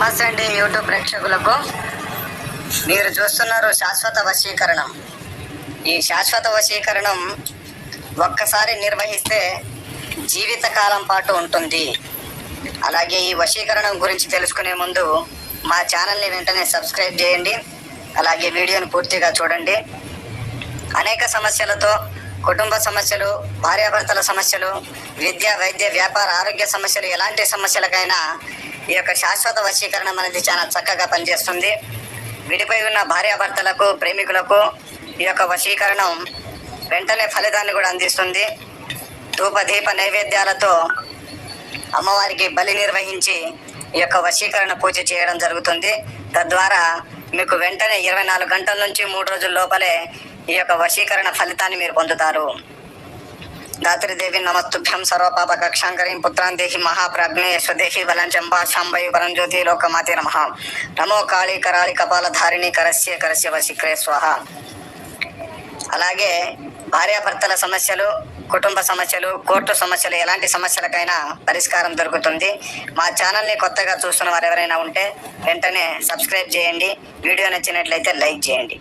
నమస్తే అండి యూట్యూబ్ ప్రేక్షకులకు. మీరు చూస్తున్నారు శాశ్వత వశీకరణం. ఈ శాశ్వత వశీకరణం ఒక్కసారి నిర్వహిస్తే జీవితకాలం పాటు ఉంటుంది. అలాగే ఈ వశీకరణం గురించి తెలుసుకునే ముందు మా ఛానల్ని వెంటనే సబ్స్క్రైబ్ చేయండి. అలాగే వీడియోను పూర్తిగా చూడండి. అనేక సమస్యలతో, కుటుంబ సమస్యలు, భార్యాభర్తల సమస్యలు, విద్య, వైద్య, వ్యాపార, ఆరోగ్య సమస్యలు, ఎలాంటి సమస్యలకైనా ఈ యొక్క శాశ్వత వశీకరణం అనేది చాలా చక్కగా పనిచేస్తుంది. విడిపోయి ఉన్న భార్యాభర్తలకు, ప్రేమికులకు ఈ యొక్క వశీకరణం వెంటనే ఫలితాన్ని కూడా అందిస్తుంది. ధూపదీప నైవేద్యాలతో అమ్మవారికి బలి నిర్వహించి ఈ యొక్క వశీకరణ పూజ చేయడం జరుగుతుంది. తద్వారా మీకు వెంటనే 24 గంటల నుంచి 3 రోజుల లోపలే ఈ యొక్క వశీకరణ ఫలితాన్ని మీరు పొందుతారు. దాత్రిదేవి నమస్తుభ్యం సర్వపాప కక్షాంకరీం పుత్రాన్ దేహి మహాప్రజ్ఞే స్వదేహి బలంచంబా శాంభవి పరంజ్యోతి లోకమాతే నమః. నమో కాళీ కరాళి కపాలధారిణి కరస్య వశీకరే స్వాహ. అలాగే భార్యాభర్తల సమస్యలు, కుటుంబ సమస్యలు, కోర్టు సమస్యలు, ఎలాంటి సమస్యలకైనా పరిష్కారం దొరుకుతుంది. మా ఛానల్ని కొత్తగా చూస్తున్న వారు ఎవరైనా ఉంటే వెంటనే సబ్స్క్రైబ్ చేయండి. వీడియో నచ్చినట్లయితే లైక్ చేయండి.